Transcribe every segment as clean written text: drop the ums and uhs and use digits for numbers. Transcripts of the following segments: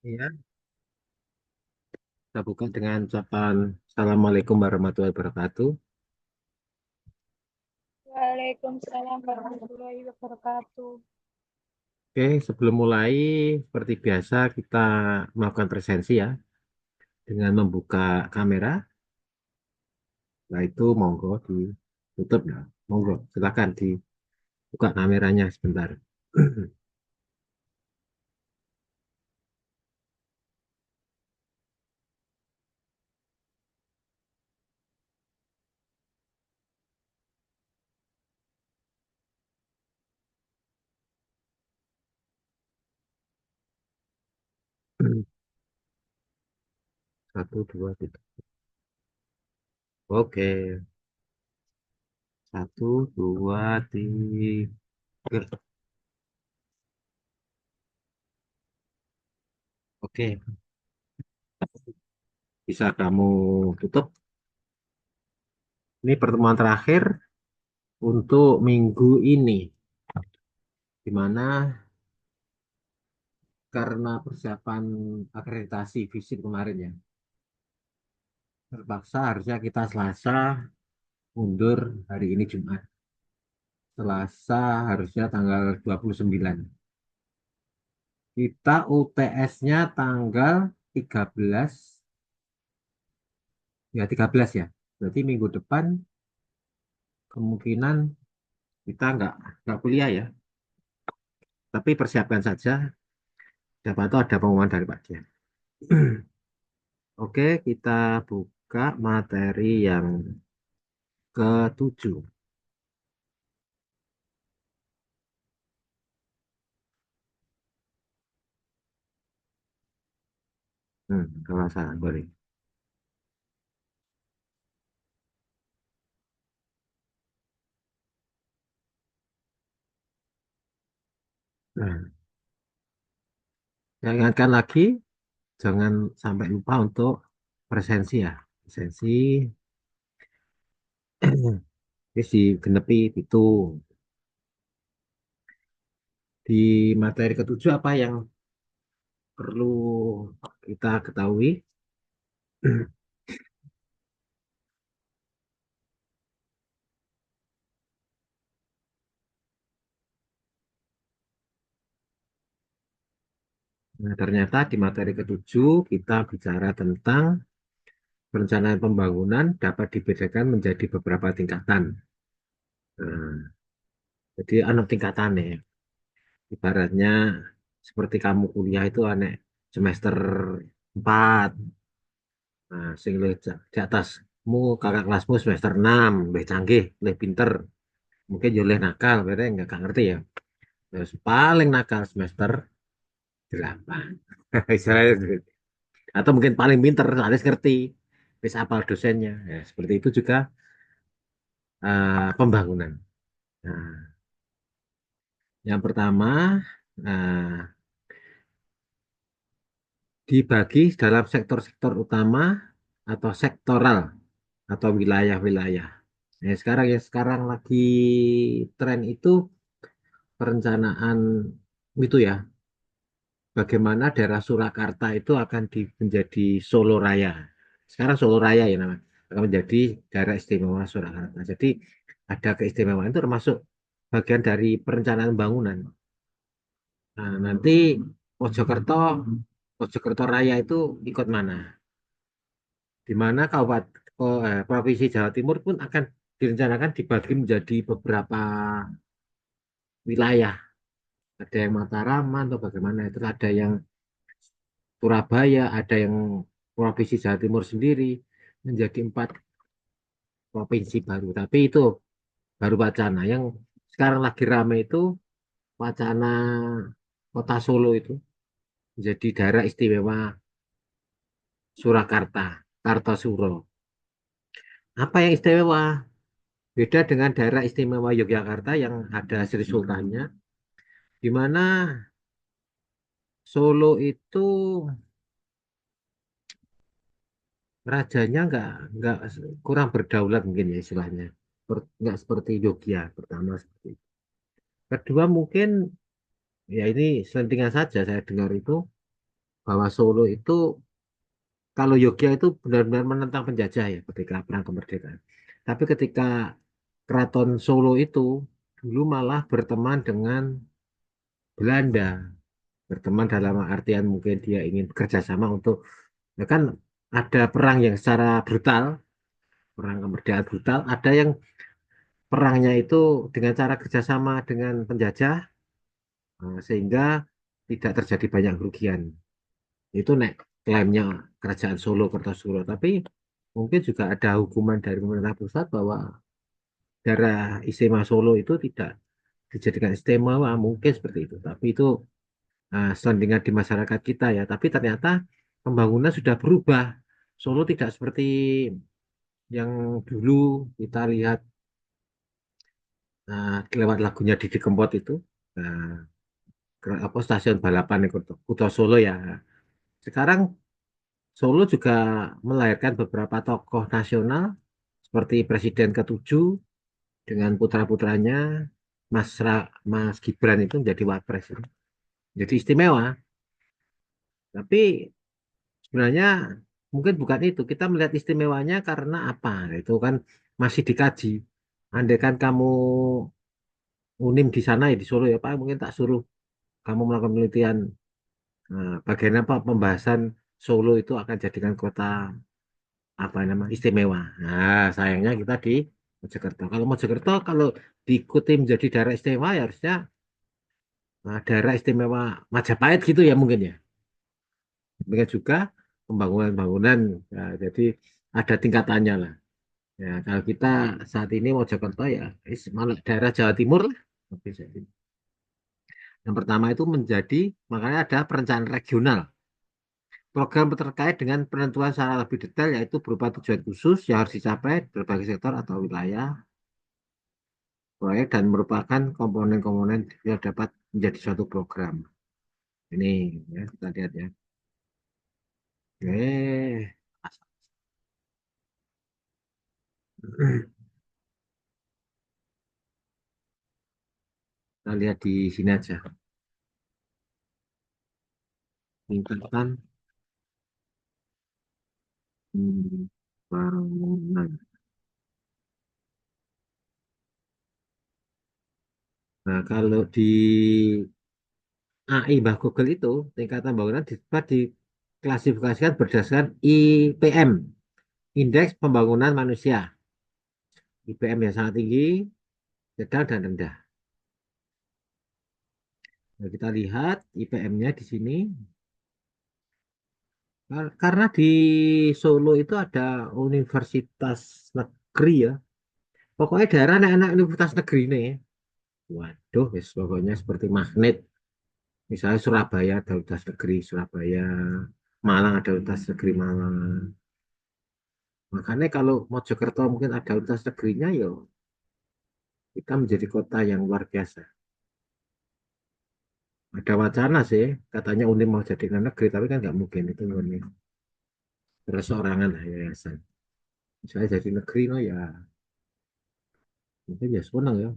Iya, kita buka dengan ucapan Assalamualaikum warahmatullahi wabarakatuh. Waalaikumsalam warahmatullahi wabarakatuh. Oke, sebelum mulai, seperti biasa kita melakukan presensi ya, dengan membuka kamera. Nah itu monggo ditutup ya. Monggo, silakan dibuka kameranya sebentar. 1, 2, 3. Oke, 1, 2, 3. Oke, bisa kamu tutup. Ini pertemuan terakhir untuk minggu ini, di mana karena persiapan akreditasi visit kemarin ya, terpaksa harusnya kita Selasa mundur hari ini Jumat. Selasa harusnya tanggal 29. Kita UTS-nya tanggal 13, ya 13 ya. Berarti minggu depan kemungkinan kita nggak kuliah ya. Tapi persiapkan saja, dapat tahu ada pengumuman dari Pak Dian. Oke, kita buka materi yang ketujuh. Kalau salah, boleh. Nah, saya ingatkan lagi, jangan sampai lupa untuk presensi ya. Presensi, ini digenepi itu. Di materi ketujuh apa yang perlu kita ketahui? Nah, ternyata di materi ketujuh kita bicara tentang perencanaan pembangunan dapat dibedakan menjadi beberapa tingkatan. Nah, jadi anu tingkatan ya. Ibaratnya seperti kamu kuliah itu aneh semester 4. Nah, sing luwih di atasmu kakak kelasmu semester 6, lebih canggih, lebih pinter. Mungkin yo luwih nakal, berarti nggak ngerti ya. Terus paling nakal semester 8. Istilahnya gitu. Atau mungkin paling pinter, harus ngerti. Wis apal dosennya. Ya, seperti itu juga pembangunan. Nah, yang pertama eh, dibagi dalam sektor-sektor utama atau sektoral atau wilayah-wilayah. Nah, sekarang ya sekarang lagi tren itu perencanaan itu ya, bagaimana daerah Surakarta itu akan menjadi Solo Raya. Sekarang Solo Raya ya namanya, akan menjadi daerah istimewa Surakarta. Jadi ada keistimewaan itu termasuk bagian dari perencanaan bangunan. Nah, nanti Mojokerto, Mojokerto Raya itu ikut mana? Di mana Provinsi Jawa Timur pun akan direncanakan dibagi menjadi beberapa wilayah. Ada yang Mataraman atau bagaimana itu, ada yang Surabaya, ada yang Provinsi Jawa Timur sendiri menjadi 4 provinsi baru. Tapi itu baru wacana. Yang sekarang lagi rame itu wacana Kota Solo itu menjadi daerah istimewa Surakarta, Kartosuro. Apa yang istimewa? Beda dengan daerah istimewa Yogyakarta yang ada Sri Sultannya, di mana Solo itu rajanya nggak kurang berdaulat mungkin ya istilahnya. Nggak seperti Jogja pertama seperti itu. Kedua mungkin ya ini selentingan saja saya dengar itu bahwa Solo itu, kalau Yogyakarta itu benar-benar menentang penjajah ya ketika perang kemerdekaan. Tapi ketika Keraton Solo itu dulu malah berteman dengan Belanda, berteman dalam artian mungkin dia ingin kerjasama untuk, ya kan, ada perang yang secara brutal, perang kemerdekaan brutal, ada yang perangnya itu dengan cara kerjasama dengan penjajah, sehingga tidak terjadi banyak kerugian. Itu nek klaimnya kerajaan Solo Kertosuro. Tapi mungkin juga ada hukuman dari pemerintah pusat bahwa daerah istimewa Solo itu tidak dijadikan istimewa, mungkin seperti itu. Tapi itu standingan di masyarakat kita ya. Tapi ternyata pembangunan sudah berubah. Solo tidak seperti yang dulu kita lihat lewat lagunya Didi Kempot itu. Nah, apa stasiun balapan di Kuto Solo ya. Sekarang Solo juga melahirkan beberapa tokoh nasional seperti Presiden ke-7 dengan putra-putranya, Mas Gibran itu menjadi wapres. Jadi istimewa. Tapi sebenarnya mungkin bukan itu. Kita melihat istimewanya karena apa? Itu kan masih dikaji. Andai kan kamu unim di sana ya di Solo ya Pak, mungkin tak suruh kamu melakukan penelitian, bagian apa pembahasan Solo itu akan jadikan kota apa nama istimewa. Nah, sayangnya kita di Mojokerto. Kalau Mojokerto kalau diikuti menjadi daerah istimewa ya harusnya daerah istimewa Majapahit gitu ya mungkin ya. Demikian juga pembangunan-bangunan. Ya, jadi ada tingkatannya lah. Ya, kalau kita saat ini Mojokerto ya malah daerah Jawa Timur lah. Oke, jadi. Yang pertama itu menjadi, makanya ada perencanaan regional. Program terkait dengan penentuan secara lebih detail yaitu berupa tujuan khusus yang harus dicapai di berbagai sektor atau wilayah proyek dan merupakan komponen-komponen yang dapat menjadi suatu program. Ini ya kita lihat ya. Eh, kita lihat di sini aja. Tingkatan bangunan. Nah, kalau di AI Mbah Google itu tingkatan bangunan dapat diklasifikasikan berdasarkan IPM, Indeks Pembangunan Manusia. IPM yang sangat tinggi, sedang dan rendah. Nah, kita lihat IPM-nya di sini. Karena di Solo itu ada universitas negeri ya. Pokoknya daerah anak-anak universitas negeri ini. Waduh, wis pokoknya seperti magnet. Misalnya Surabaya ada universitas negeri Surabaya, Malang ada universitas negeri Malang. Makanya kalau Mojokerto mungkin ada universitas negerinya, ya kita menjadi kota yang luar biasa. Ada wacana sih, katanya Unim mau jadi negeri, tapi kan nggak mungkin itu Unim. Perseorangan lah yayasan. Misalnya jadi negeri, no ya mungkin ya senang ya.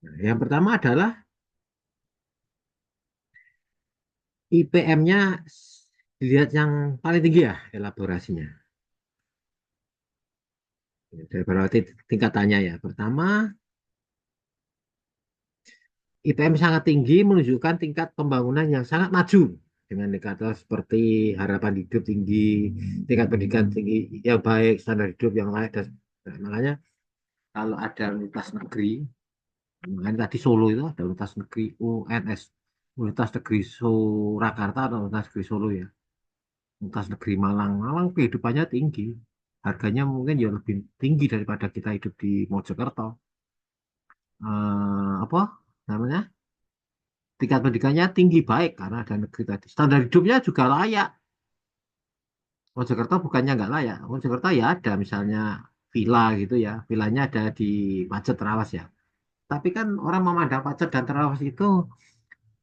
Nah, yang pertama adalah IPM-nya dilihat yang paling tinggi ya elaborasinya. Dari berarti tingkatannya ya. Pertama, IPM sangat tinggi menunjukkan tingkat pembangunan yang sangat maju dengan indikator seperti harapan hidup tinggi, tingkat pendidikan tinggi yang baik, standar hidup yang layak dan nah, makanya kalau ada universitas negeri, makanya tadi Solo itu ada universitas negeri UNS, Universitas Negeri Surakarta atau Universitas Negeri Solo ya. Universitas Negeri Malang, Malang kehidupannya tinggi, harganya mungkin ya lebih tinggi daripada kita hidup di Mojokerto. Apa namanya? Tingkat pendidikannya tinggi baik karena ada negeri tadi. Standar hidupnya juga layak. Mojokerto bukannya nggak layak. Mojokerto ya ada misalnya villa gitu ya. Villanya ada di Pacet Trawas ya. Tapi kan orang memandang Pacet dan Trawas itu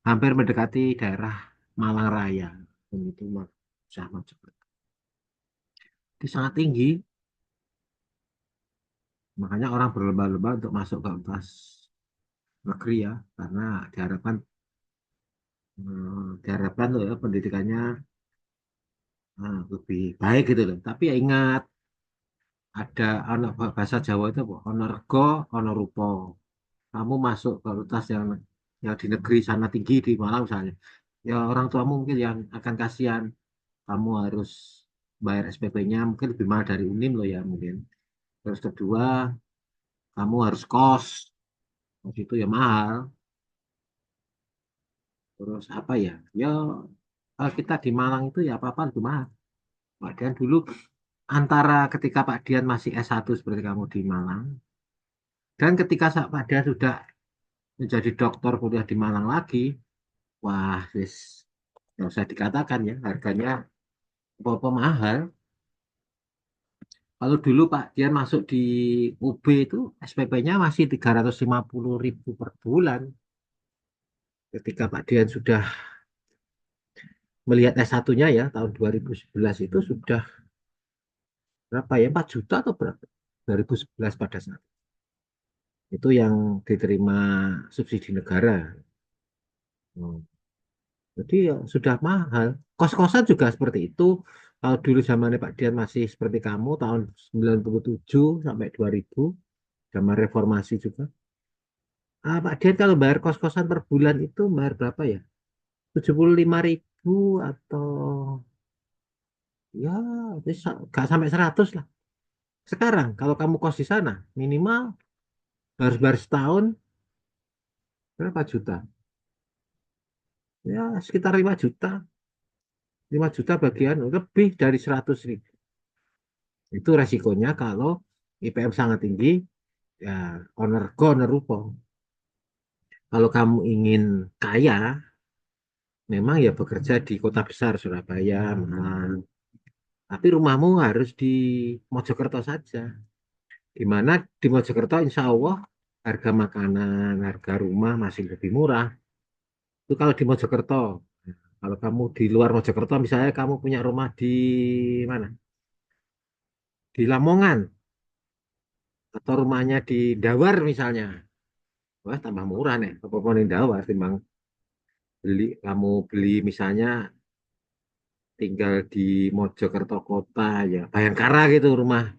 hampir mendekati daerah Malang Raya. Dan itu susah Mojokerto. Itu sangat tinggi. Makanya orang berlomba-lomba untuk masuk ke kelas negeri ya. Karena diharapkan diharapkan loh ya pendidikannya lebih baik gitu loh. Tapi ya ingat ada anak bahasa Jawa itu apa? Ono rego, ono rupa. Kamu masuk fakultas yang di negeri sana tinggi di Malang misalnya. Ya orang tuamu mungkin yang akan kasihan. Kamu harus bayar SPP-nya mungkin lebih mahal dari UNIM loh ya mungkin. Terus kedua, kamu harus kos. Kos itu ya mahal. Terus apa ya? Ya kalau kita di Malang itu ya apa-apa lebih mahal. Pak Dian dulu antara ketika Pak Dian masih S1 seperti kamu di Malang dan ketika Pak Dian sudah menjadi dokter kuliah di Malang lagi, wah, wis nggak usah dikatakan ya harganya apa-apa mahal. Kalau dulu Pak Dian masuk di UB itu SPP-nya masih 350.000 per bulan. Ketika Pak Dian sudah melihat S1-nya ya tahun 2011 itu sudah berapa ya 4 juta atau berapa? 2011 pada saat itu yang diterima subsidi negara. Hmm. Jadi ya sudah mahal. Kos-kosan juga seperti itu. Kalau dulu zamannya Pak Dian masih seperti kamu tahun 97 sampai 2000, zaman reformasi juga. Pak Dian kalau bayar kos-kosan per bulan itu bayar berapa ya? 75.000 atau ya bisa nggak sampai 100 lah. Sekarang kalau kamu kos di sana minimal harus bayar setahun berapa juta? Ya sekitar 5 juta. 5 juta bagian lebih dari 100.000. Itu resikonya kalau IPM sangat tinggi, ya owner go, owner rupo. Kalau kamu ingin kaya, memang ya bekerja di kota besar, Surabaya, Malang. Tapi rumahmu harus di Mojokerto saja. Di mana di Mojokerto insya Allah harga makanan, harga rumah masih lebih murah. Itu kalau di Mojokerto. Kalau kamu di luar Mojokerto, misalnya kamu punya rumah di mana? Di Lamongan atau rumahnya di Dawar misalnya. Wah, tambah murah nih. Apa di Dawar timbang kamu beli misalnya tinggal di Mojokerto kota ya. Bayangkara gitu rumah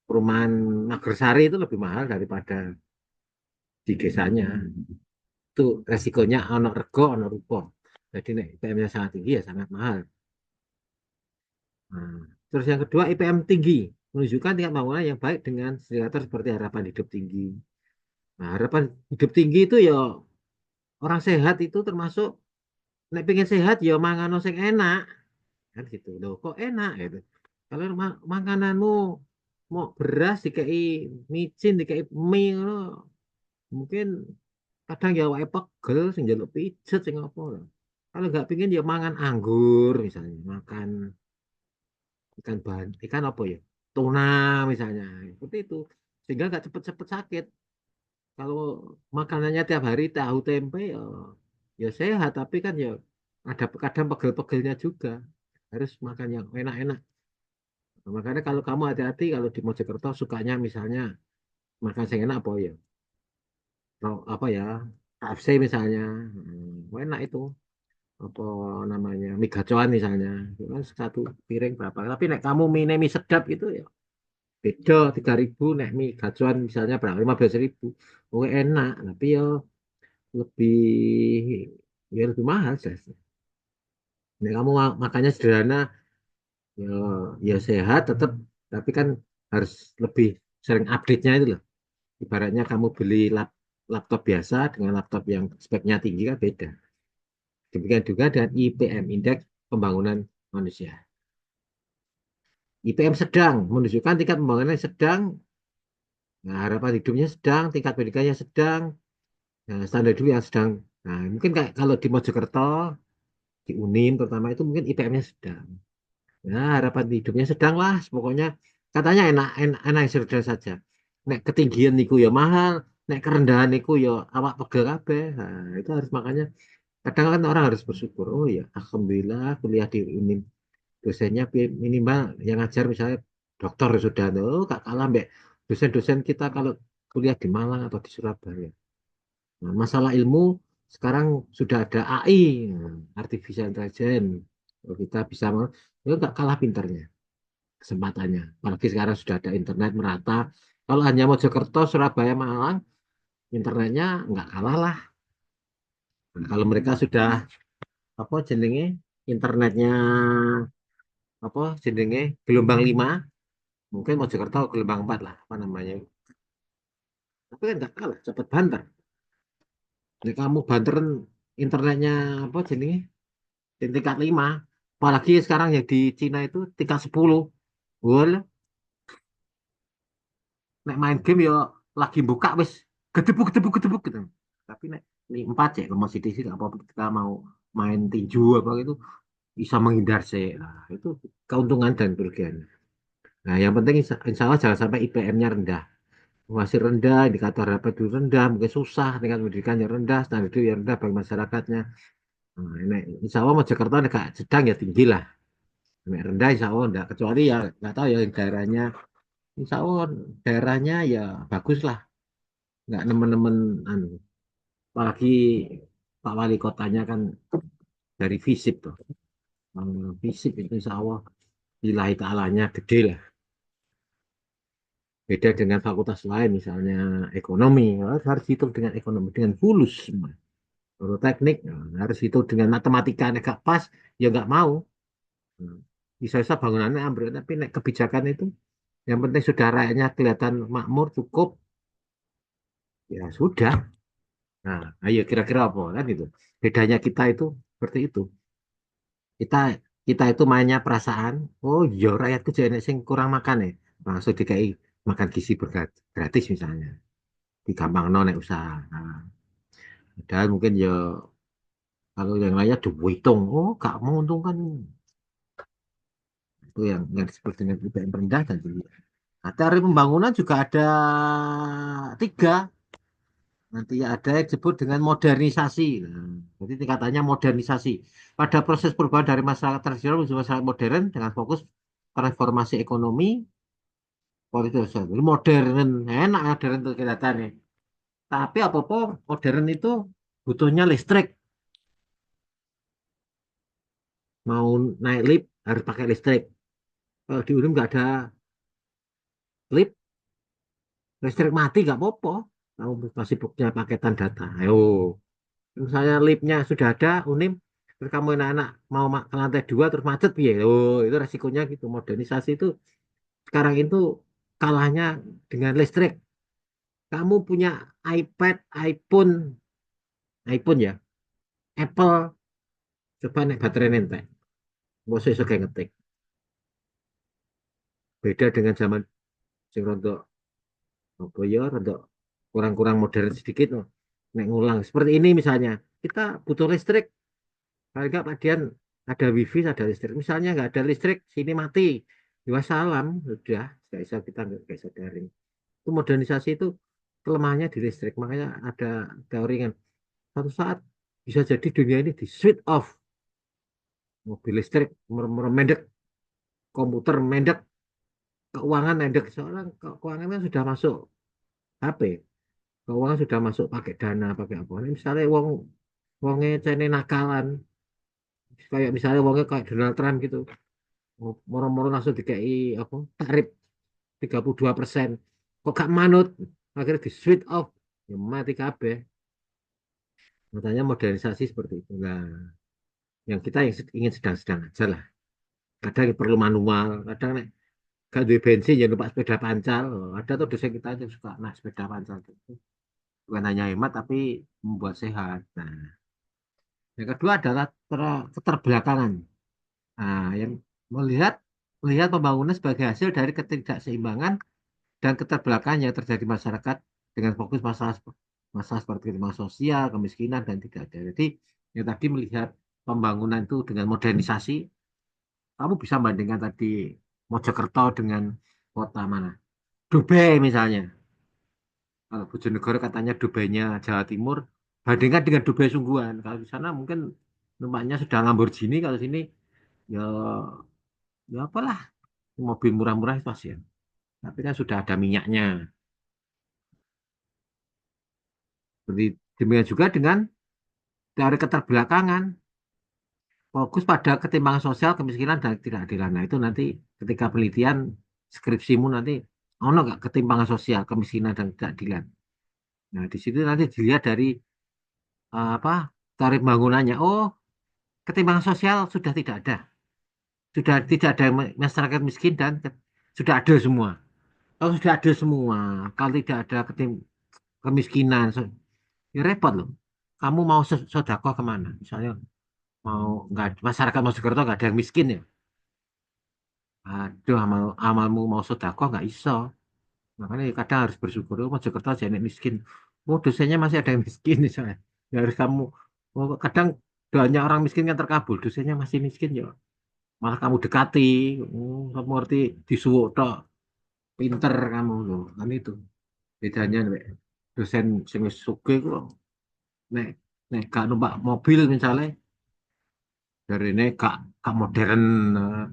perumahan Magersari itu lebih mahal daripada di desanya. Itu resikonya ono rego, ono rupo. Jadi nih IPM-nya sangat tinggi ya sangat mahal. Nah, terus yang kedua IPM tinggi menunjukkan tingkat pembangunan yang baik dengan indikator seperti harapan hidup tinggi. Nah, harapan hidup tinggi itu ya orang sehat itu termasuk nek pengen sehat ya mangan sing enak kan gitu loh kok enak gitu. Kalau makananmu mau beras dikai micin dikai mie ngono, mungkin kadang ya wae pegel sing njaluk pijet sing apa lho. Kalau nggak pingin ya mangan anggur misalnya, makan ikan bahan, ikan apa ya? Tuna misalnya. Seperti itu. Sehingga nggak cepet-cepet sakit. Kalau makanannya tiap hari tahu tempe ya, ya sehat, tapi kan ya ada kadang pegel-pegelnya juga. Harus makan yang enak-enak. Nah, makanya kalau kamu hati-hati kalau di Mojokerto sukanya misalnya makan yang enak apa ya? Apa ya? KFC misalnya. Enak itu. Apa namanya mie gacoan misalnya itu kan satu piring berapa tapi nek kamu mie sedap itu ya beda 3.000 nek mie gacoan misalnya berapa 15.000 oh enak tapi ya lebih lebih mahal sih nek kamu makannya sederhana ya ya sehat tetap tapi kan harus lebih sering update-nya itu loh ibaratnya kamu beli laptop biasa dengan laptop yang speknya tinggi kan beda demikian juga dengan IPM Indeks Pembangunan Manusia. IPM sedang menunjukkan tingkat pembangunan yang sedang, nah, harapan hidupnya sedang, tingkat pendidikannya sedang, nah, standar hidup yang sedang. Nah, mungkin kayak kalau di Mojokerto, di Unim terutama itu mungkin IPM-nya sedang. Nah, harapan hidupnya sedang lah, pokoknya katanya enak, enak, enak yang sederhana saja. Nek ketinggian niku ya mahal, nek kerendahan niku ya awak pegel kabeh. Nah, itu harus makanya kadang kan orang harus bersyukur. Oh ya, alhamdulillah kuliah di Unim dosennya minimal yang ngajar misalnya dokter sudah oh gak kalah mbak dosen-dosen kita kalau kuliah di Malang atau di Surabaya. Nah, masalah ilmu sekarang sudah ada AI, artificial intelligence. Kalau kita bisa, ya nggak kalah pinternya kesempatannya. Apalagi sekarang sudah ada internet merata. Kalau hanya Mojokerto, Surabaya, Malang, internetnya nggak kalah lah. Nah, kalau mereka sudah apa jenenge internetnya apa jenenge gelombang 5, mungkin Mojokerto gelombang 4 lah apa namanya. Tapi kan nggak kalah, cepet banter. Nek kamu banteran internetnya apa jenenge di tingkat 5, apalagi sekarang yang di Cina itu tingkat 10. Wah, nek main game ya lagi buka wis gedebuk gitu. Tapi nek ini 4 cek kalau masih di sini apa kita mau main tinju apa gitu bisa menghindar sih. Nah, itu keuntungan dan kerugian. Nah, yang penting insya Allah jangan sampai IPM-nya rendah. Masih rendah, indikator dapat dulu rendah, mungkin susah, tingkat pendidikannya rendah, standar hidup yang rendah bagi masyarakatnya. Nah, ini, insya Allah mau Jakarta agak sedang ya tinggi lah. Nek rendah insya Allah enggak. Kecuali ya nggak tahu ya daerahnya, insya Allah daerahnya ya bagus lah. Nggak nemen-nemen, anu. Apalagi Pak Wali Kotanya kan dari FISIP tuh. FISIP itu insya Allah nilai ta'alanya gede lah. Beda dengan fakultas lain, misalnya ekonomi, harus hitung dengan ekonomi, dengan fulus semua. Kalau teknik, harus hitung dengan matematika, nek gak pas, ya nggak mau. Hmm. Bisa-bisa bangunannya ambruk, tapi nek kebijakan itu, yang penting sudah rakyatnya kelihatan makmur, cukup, ya sudah. Nah, ayo kira-kira apa kan itu. Bedanya kita itu seperti itu. Kita kita itu mainnya perasaan. Oh iya, rakyatku jadi sing kurang makan ya. Langsung DKI makan gizi gratis misalnya. Di gampang nek usaha. Nah, padahal mungkin ya kalau yang lainnya dihitung, oh gak menguntungkan. Itu yang disebut dengan IPM rendah dan tinggi. Nah, teori pembangunan juga ada 3. Nanti ada yang disebut dengan modernisasi. Nah, jadi tingkatannya modernisasi. Pada proses perubahan dari masyarakat tradisional menuju masyarakat modern dengan fokus transformasi ekonomi, politik sosial. Jadi modern, enak modern itu kelihatannya. Tapi apa-apa modern itu butuhnya listrik. Mau naik lift harus pakai listrik. Kalau di Unim nggak ada lift, listrik mati nggak apa-apa. Kamu masih punya paketan data. Ayo, misalnya liftnya sudah ada, Unim, terus kamu anak-anak mau ke lantai 2 terus macet, ya. Oh, itu resikonya gitu. Modernisasi itu sekarang itu kalahnya dengan listrik. Kamu punya iPad, iPhone ya, Apple, coba naik baterai nentek. Mau sesuai kayak ngetik. Beda dengan zaman sing rontok apa ya, rontok kurang-kurang modern sedikit. Oh. Nek ngulang seperti ini misalnya, kita butuh listrik. Paling nggak Dian ada wifi, ada listrik. Misalnya nggak ada listrik, sini mati. Ya salam, sudah. Nggak bisa kita nggak bisa daring. Itu modernisasi itu kelemahannya di listrik. Makanya ada teori kan. Suatu saat bisa jadi dunia ini di switch off. Mobil listrik mendek, komputer mendek, keuangan mendek. Seorang keuangannya sudah masuk HP. Keuangan sudah masuk pakai dana, pakai apa. Ini misalnya wongnya cene nakalan. Kayak misalnya wongnya kayak Donald Trump gitu. Moro-moro langsung dikai apa tarif 32%. Kok gak manut? Akhirnya di switch off. Ya mati kabeh. Makanya modernisasi seperti itu. Nah, yang kita yang ingin sedang-sedang aja lah. Kadang perlu manual, kadang nek gak duwe bensin ya numpak sepeda pancal. Oh, ada tuh dosen kita yang suka naik sepeda pancal gitu. Bukan hanya hemat tapi membuat sehat. Nah, yang kedua adalah keterbelakangan. Nah, yang melihat melihat pembangunan sebagai hasil dari ketidakseimbangan dan keterbelakangan yang terjadi masyarakat dengan fokus masalah masalah seperti ketimpangan sosial, kemiskinan dan tidak ada. Jadi yang tadi melihat pembangunan itu dengan modernisasi, kamu bisa bandingkan tadi Mojokerto dengan kota mana? Dubai misalnya. Kalau Bojonegoro katanya Dubainya Jawa Timur, bandingkan dengan Dubai sungguhan. Kalau di sana mungkin numpaknya sudah Lamborghini, kalau sini ya ya apalah mobil murah-murah itu pasti ya. Tapi kan sudah ada minyaknya. Seperti demikian juga dengan teori keterbelakangan, fokus pada ketimpangan sosial, kemiskinan dan ketidakadilan. Nah, itu nanti ketika penelitian skripsimu nanti ono nggak ketimpangan sosial, kemiskinan dan ketidakadilan. Nah, di situ nanti dilihat dari apa teori bangunannya. Oh, ketimpangan sosial sudah tidak ada, sudah tidak ada masyarakat miskin dan sudah ada semua. Kalau sudah ada semua, kalau tidak ada kemiskinan, ya repot loh. Kamu mau sodako kemana? Misalnya mau nggak masyarakat Mojokerto nggak ada yang miskin ya. Aduh, amalmu mau sodako nggak iso. Makanya kadang harus bersyukur. Oh, Mojokerto aja yang miskin. Oh, dosennya masih ada yang miskin misalnya. Ya harus kamu. Oh, kadang doanya orang miskin kan terkabul. Dosennya masih miskin ya. Malah kamu dekati. Oh, kamu ngerti disuwuk tok. Pinter kamu loh. Kan itu bedanya nek dosen sing wis sugih kok nek nek gak numpak mobil misalnya dari ini gak modern. eh,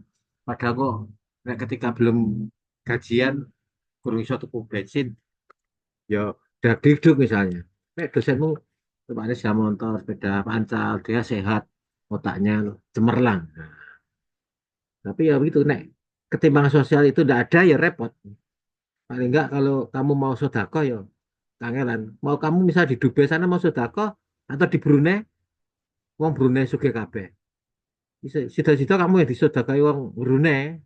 Padahal kok nek ketika belum gajian kurang iso tuku bensin ya udah duduk misalnya. Nek dosenmu tempatnya sepeda motor, sepeda pancal, dia sehat, otaknya cemerlang. Nah, tapi ya begitu, nek ketimbangan sosial itu tidak ada ya repot. Paling enggak kalau kamu mau sodako ya kangelan. Mau kamu misal di Dubai sana mau sodako atau di Brunei, wong Brunei sugih kabeh. Sida-sida kamu yang disodakai wong Brunei.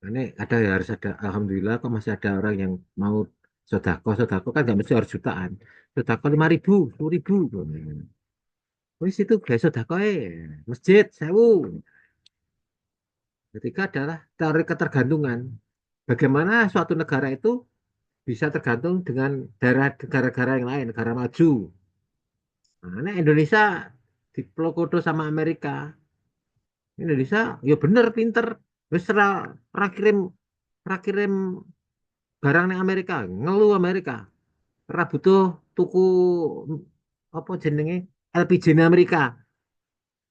Ini ada ya harus ada. Alhamdulillah kok masih ada orang yang mau sodako. Sodako kan nggak mesti harus jutaan. Sodako 5.000, 10.000. Wis itu gaya sodako masjid, sewu. Ketiga adalah teori ketergantungan. Bagaimana suatu negara itu bisa tergantung dengan daerah negara-negara yang lain, negara maju. Nah, ini Indonesia diplokoto sama Amerika. Indonesia, ya bener, pinter. Wis ra kirim ra kirim barang ning Amerika, ngeluh Amerika. Ora butuh tuku apa jenenge LPG ning Amerika.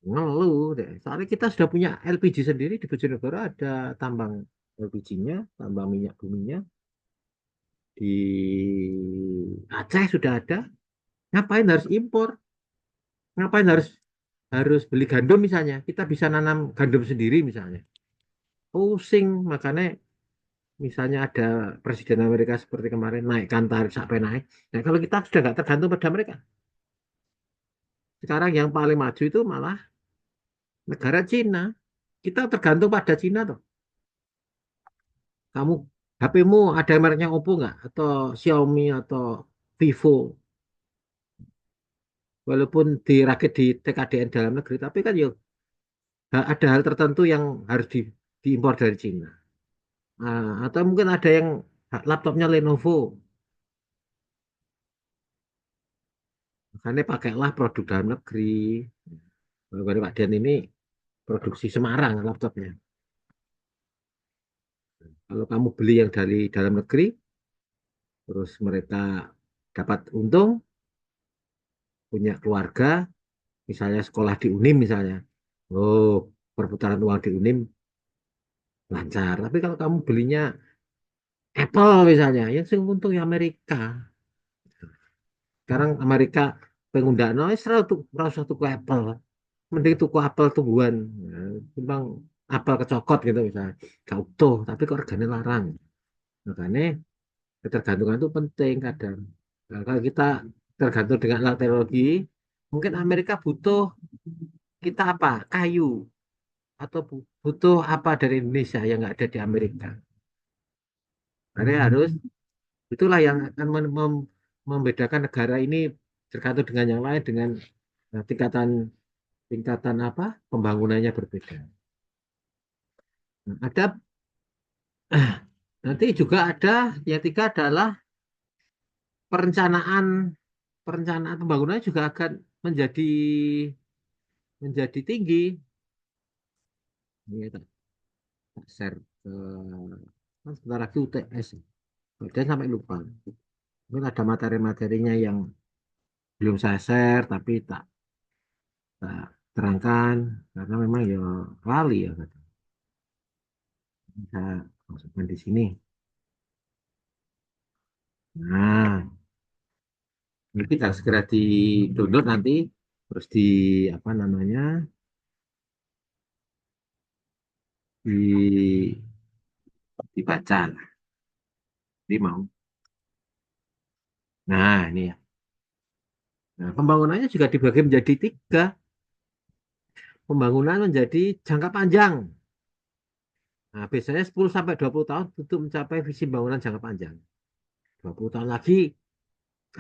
Ngeluh deh. Soalnya kita sudah punya LPG sendiri di Bojonegoro, ada tambang LPG-nya, tambang minyak buminya. Di Aceh sudah ada. Ngapain harus impor? Ngapain harus harus beli gandum misalnya? Kita bisa nanam gandum sendiri misalnya. Pusing, makanya misalnya ada presiden Amerika seperti kemarin naikkan tarif sampai naik. Nah, kalau kita sudah nggak tergantung pada mereka. Sekarang yang paling maju itu malah negara Cina. Kita tergantung pada Cina tuh. Kamu HP-mu ada mereknya Oppo nggak? Atau Xiaomi atau Vivo? Walaupun dirakit di TKDN dalam negeri, tapi kan yuk ada hal tertentu yang harus diimpor dari Cina. Nah, atau mungkin ada yang laptopnya Lenovo. Makanya pakailah produk dalam negeri. Kalau Pak Dian ini produksi Semarang laptopnya. Kalau kamu beli yang dari dalam negeri, terus mereka dapat untung, punya keluarga, misalnya sekolah di UNIM misalnya. Oh, perputaran uang di UNIM lancar. Tapi kalau kamu belinya Apple misalnya, yang sing untung ya Amerika. Sekarang Amerika pengundang, no, Israel tuh merasa tuku Apple. Mending tuku Apple tumbuhan. Nah, timbang apel kecokot gitu misalnya. Gak utuh, tapi kok regane larang. Makanya ketergantungan itu penting kadang. Nah, kalau kita tergantung dengan alat teknologi, mungkin Amerika butuh kita apa? Kayu atau butuh apa dari Indonesia yang nggak ada di Amerika. Karena harus itulah yang akan membedakan negara ini tergantung dengan yang lain dengan tingkatan tingkatan apa pembangunannya berbeda. Nah, ada nanti juga ada yang tiga adalah perencanaan perencanaan pembangunan juga akan menjadi menjadi tinggi. Ini tak share ke kan sebentar lagi UTS. Kemudian sampai lupa. Mungkin ada materi-materinya yang belum saya share tapi tak terangkan karena memang ya lali ya. Saya masukkan di sini. Nah, Nanti kan segera di download nanti, terus di apa namanya, di dibaca lah. Jadi mau. Nah, ini ya. Nah, pembangunannya juga dibagi menjadi tiga. Pembangunan menjadi jangka panjang. Nah, biasanya 10 sampai 20 tahun untuk mencapai visi pembangunan jangka panjang. 20 tahun lagi,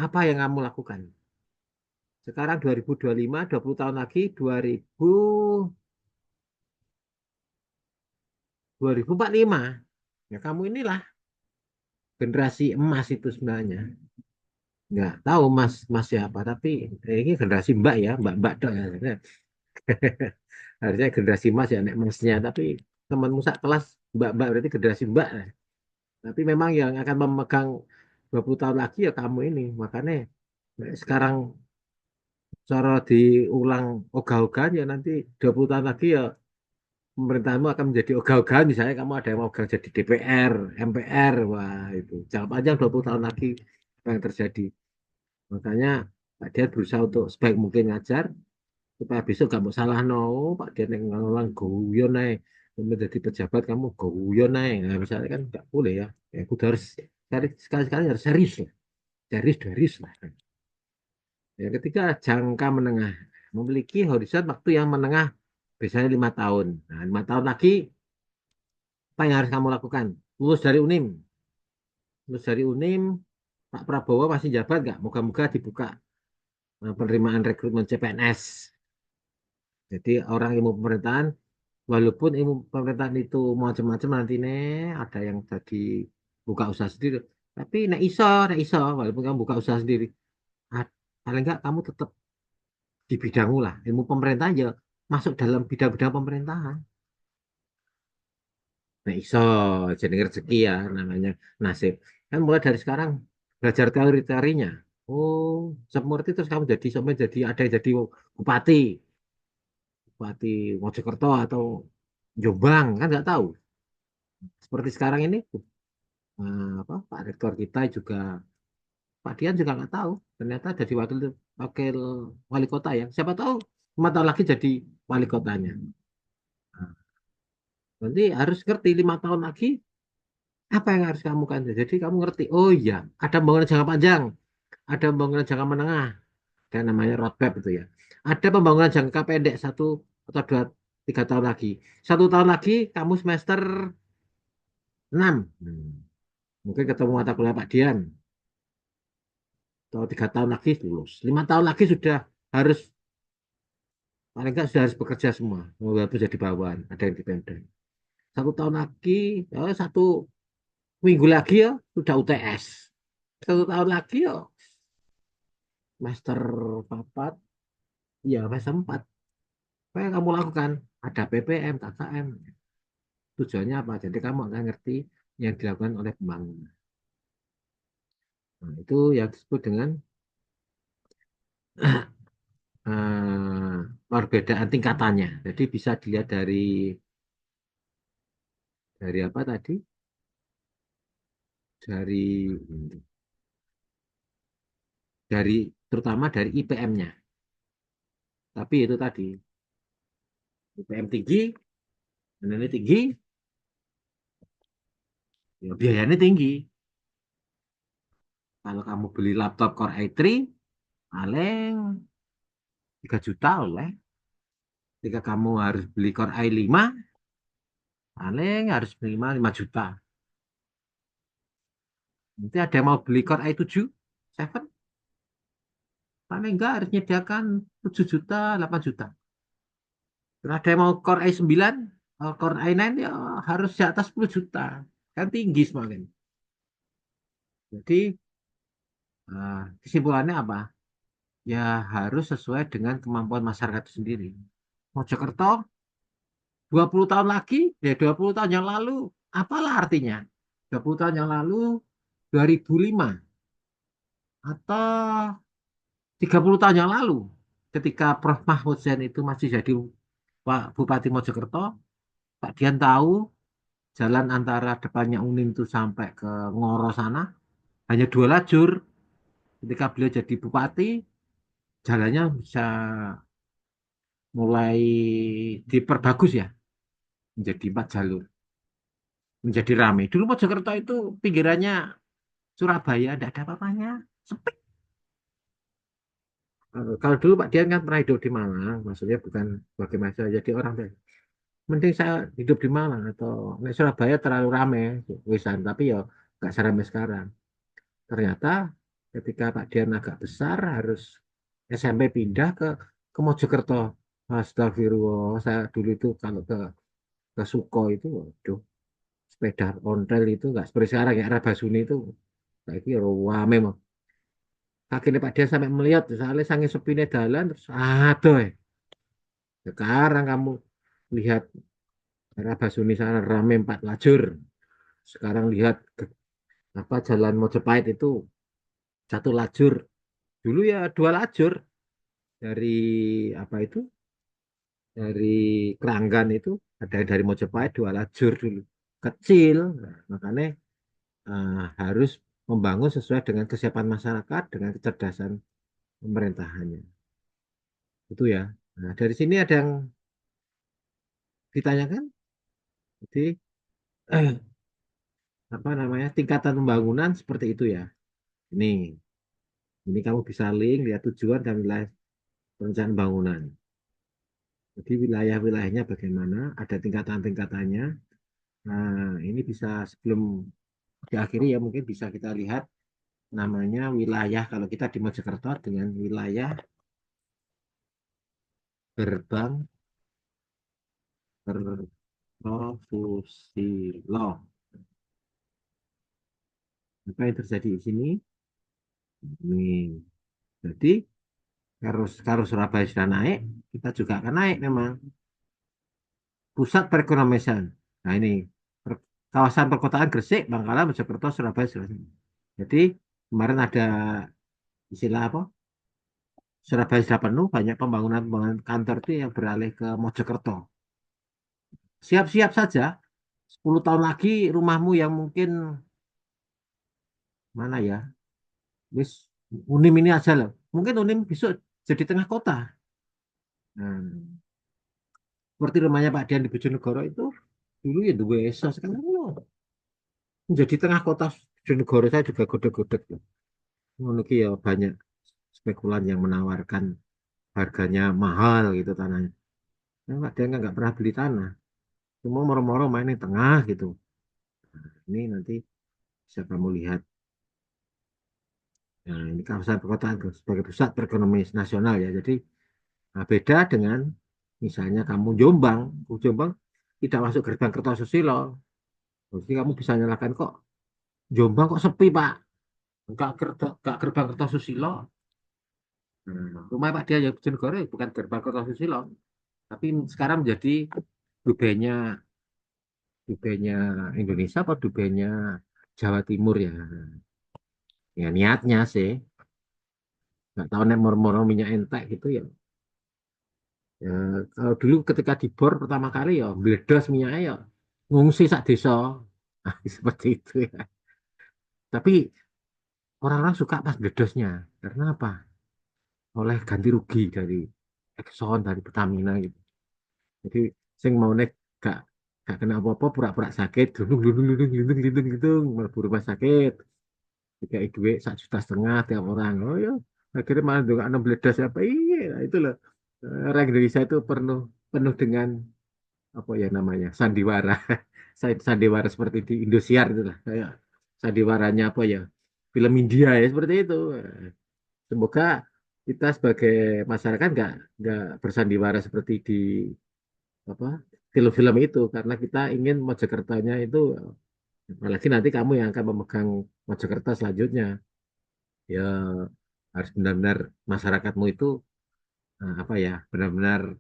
apa yang kamu lakukan? Sekarang 2025, 20 tahun lagi 2045. Ya, kamu inilah generasi emas itu sebenarnya. Nggak tahu mas mas siapa, tapi ini generasi mbak ya, mbak dok ya. Harusnya generasi mas ya, nek masnya. Tapi temanmu sak kelas mbak berarti generasi mbak. Tapi memang yang akan memegang 20 tahun lagi ya kamu ini. Makanya sekarang cara diulang ogah-ogahan ya nanti 20 tahun lagi ya pemerintahanmu akan menjadi ogah-ogahan. Misalnya kamu ada yang mau jadi DPR, MPR, wah itu. Jangka panjang 20 tahun lagi apa yang terjadi. Makanya Pak Dian berusaha untuk sebaik mungkin ngajar supaya besok gak mau salah no. Pak Dian yang ngulang guyon naik menjadi pejabat kamu guyon naik. Nah, misalnya kan nggak boleh ya. Ya, aku harus sekali-sekali harus serius lah. Serius serius lah. Yang ketiga, jangka menengah. Memiliki horizon waktu yang menengah, biasanya 5 tahun. Nah, 5 tahun lagi, apa yang harus kamu lakukan? Lulus dari UNIM. Lulus dari UNIM, Pak Prabowo masih jabat nggak? Moga-moga dibuka penerimaan rekrutmen CPNS. Jadi orang ilmu pemerintahan, walaupun ilmu pemerintahan itu macam-macam nanti nih, ada yang jadi buka usaha sendiri. Tapi nek iso, walaupun kamu buka usaha sendiri, ah, paling nggak kamu tetap di bidangmu lah. Ilmu pemerintahan ya masuk dalam bidang-bidang pemerintahan. Nah, iso jadi rezeki ya namanya nasib. Kan mulai dari sekarang belajar teori-teorinya. Oh, seperti terus kamu jadi sampai jadi ada yang jadi bupati, bupati Mojokerto atau Jombang kan nggak tahu. Seperti sekarang ini apa Pak Rektor kita juga Pak Dian juga nggak tahu. Ternyata jadi wakil wakil wali kota ya. Siapa tahu 5 tahun lagi jadi wali kotanya. Nah, nanti harus ngerti 5 tahun lagi apa yang harus kamu kan. Jadi kamu ngerti. Oh iya, ada pembangunan jangka panjang, ada pembangunan jangka menengah, dan namanya roadmap itu ya. Ada pembangunan jangka pendek 1 atau 2, 3 tahun lagi. 1 tahun lagi kamu semester 6. Mungkin ketemu mata kuliah Pak Dian. Atau 3 tahun lagi lulus. 5 tahun lagi sudah harus paling nggak sudah harus bekerja semua. Walaupun jadi bawahan, ada yang dipendeng. 1 tahun lagi, 1 minggu lagi ya sudah UTS. 1 tahun lagi ya master 4, ya master 4. Apa yang kamu lakukan? Ada PPM, KKM. Tujuannya apa? Jadi kamu akan ngerti yang dilakukan oleh pembangunan. Nah, itu yang disebut dengan perbedaan tingkatannya. Jadi bisa dilihat dari apa tadi? Dari terutama dari IPM-nya. Tapi itu tadi IPM tinggi, nilai tinggi, ya biayanya tinggi. Kalau kamu beli laptop Core i3, paling 3 juta oleh. Jika kamu harus beli Core i5, paling harus minimal 5 juta. Nanti ada yang mau beli Core i7, 7, paling enggak harus menyediakan 7 juta, 8 juta. Dan ada yang mau Core i9, Core i9 ya harus di atas 10 juta. Kan tinggi semakin. Jadi kesimpulannya apa? Ya harus sesuai dengan kemampuan masyarakat itu sendiri. Mojokerto 20 tahun lagi, ya 20 tahun yang lalu, apalah artinya? 20 tahun yang lalu, 2005, atau 30 tahun yang lalu, ketika Prof. Mahfud Zain itu masih jadi Pak Bupati Mojokerto, Pak Dian tahu jalan antara depannya Unin itu sampai ke Ngoro sana, hanya 2 lajur, ketika beliau jadi bupati, jalannya bisa mulai diperbagus ya, menjadi 4 jalur, menjadi ramai. Dulu Mojokerto itu pinggirannya Surabaya, tidak ada apa-apanya, sepi. Kalau dulu Pak Dian kan pernah hidup di Malang, maksudnya bukan sebagai mahasiswa, jadi orang mending saya hidup di Malang atau di Surabaya terlalu ramai, wisan, tapi ya nggak seramai sekarang. Ternyata ketika Pak Dian agak besar harus SMP pindah ke Mojokerto. Astagfirullah, saya dulu itu kalau ke Suko itu, waduh, sepeda ontel itu nggak seperti sekarang ya, arah Basuni itu kayak gitu rame mah. Kakinya Pak Dian sampai melihat, soalnya sange sepine dalan terus aduh. Sekarang kamu lihat arah Basuni sana rame 4 lajur. Sekarang lihat apa jalan Mojopahit itu 1 lajur. Dulu ya 2 lajur dari apa itu dari Keranggan itu ada yang dari Mojopahit 2 lajur dulu kecil. Nah, makanya harus membangun sesuai dengan kesiapan masyarakat dengan kecerdasan pemerintahannya itu ya. Nah, dari sini ada yang ditanyakan jadi apa namanya tingkatan pembangunan seperti itu ya. Ini kamu bisa link lihat tujuan dan wilayah perencanaan bangunan. Jadi wilayah-wilayahnya bagaimana, ada tingkatan-tingkatannya. Nah, ini bisa sebelum diakhiri ya mungkin bisa kita lihat namanya wilayah kalau kita di Mojokerto dengan wilayah gerbang Kertosusilo. Apa yang terjadi di sini? Ini. Jadi kalau Surabaya sudah naik, kita juga akan naik memang. Pusat perekonomian. Nah ini kawasan perkotaan Gresik, Bangkalan, Mojokerto, Surabaya, Surabaya. Jadi kemarin ada istilah apa? Surabaya sudah penuh, banyak pembangunan kantor itu yang beralih ke Mojokerto. Siap-siap saja, 10 tahun lagi rumahmu yang mungkin mana ya, wis Unim ini aja loh. Mungkin Unim besok jadi tengah kota. Nah, seperti rumahnya Pak Dian di Bojonegoro itu dulu ya dua esa sekarang ya, menjadi tengah kota Bojonegoro saya juga godek-godek. Ngono ki ya banyak spekulan yang menawarkan harganya mahal gitu tanahnya. Nah, Pak Dian nggak pernah beli tanah, cuma moro-moro main di tengah gitu. Ini nanti bisa kamu lihat. Nah, ini kawasan perkotaan sebagai pusat perekonomian nasional ya. Jadi beda dengan misalnya kamu Jombang, Jombang tidak masuk gerbang Kertosusilo. Jadi kamu bisa nyalakan kok Jombang kok sepi Pak, nggak gerbang Kertosusilo. Rumah Pak Dia Bojonegoro bukan gerbang Kertosusilo, tapi sekarang menjadi dubenya dubenya Indonesia apa dubenya Jawa Timur ya. Ya niatnya sih, nggak tahu nek moro-moro minyak entek gitu ya. Ya, kalau dulu ketika dibor pertama kali ya bledos minyaknya ya ngungsi sak desa. Ah, seperti itu ya. Tapi orang-orang suka pas bledosnya. Karena apa? Oleh ganti rugi dari Exxon, dari Pertamina gitu. Jadi sing mau nek gak gak kena apa-apa pura-pura sakit, glundung mlebu rumah sakit. Tiga duit 1,5 juta tiap orang. Oh ya, akhirnya malah juga 16 apa iya nah, itu loh. Orang Indonesia itu penuh penuh dengan apa ya namanya sandiwara sandiwara seperti di Indosiar itu lah kayak sandiwaranya apa ya film India ya seperti itu. Semoga kita sebagai masyarakat nggak bersandiwara seperti di apa film-film itu karena kita ingin Mojokertonya itu apalagi nanti kamu yang akan memegang Mojokerto selanjutnya ya harus benar-benar masyarakatmu itu apa ya benar-benar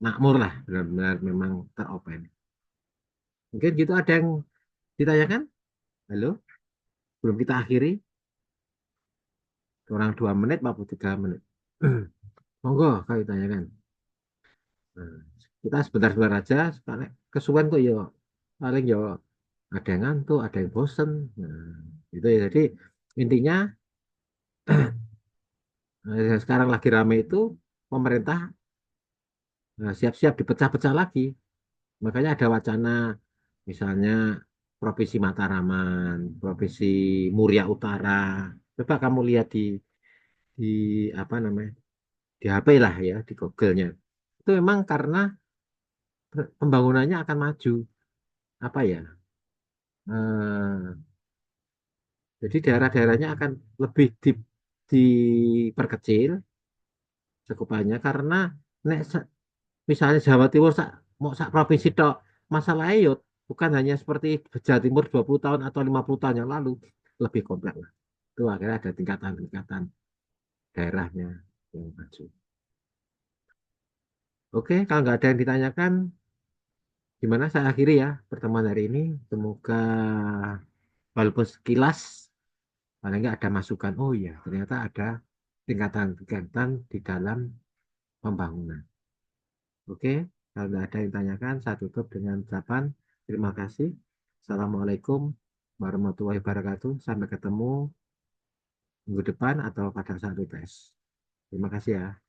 makmur lah benar-benar memang teropen. Mungkin gitu ada yang ditanyakan? Halo, belum kita akhiri. Kurang 2 menit, 3 menit. Monggo, kali tanyakan. Nah, kita sebentar-sebentar aja, paling kesuwen kok ya, paling ya ada yang ngantuk, ada yang bosen. Nah, gitu ya. Jadi intinya Sekarang lagi rame itu pemerintah siap-siap dipecah-pecah lagi. Makanya ada wacana misalnya Provinsi Mataraman, Provinsi Muria Utara. Coba kamu lihat di apa namanya di HP lah ya, di Google-nya. Itu memang karena pembangunannya akan maju. Apa ya? eh, jadi daerah-daerahnya akan lebih diperkecil cakupannya karena nek misalnya Jawa Timur mau sak provinsi tok masalah yo bukan hanya seperti Jawa Timur 20 tahun atau 50 tahun yang lalu, lebih kompleks lah. Itu akhirnya ada tingkatan-tingkatan daerahnya yang maju. Oke, kalau nggak ada yang ditanyakan, gimana saya akhiri ya pertemuan hari ini. Semoga walaupun sekilas paling nggak ada masukan. Oh iya, ternyata ada tingkatan-tingkatan di dalam pembangunan. Oke, kalau nggak ada yang ditanyakan, saya tutup dengan ucapan terima kasih. Assalamualaikum warahmatullahi wabarakatuh. Sampai ketemu minggu depan atau pada saat UTS. Terima kasih ya.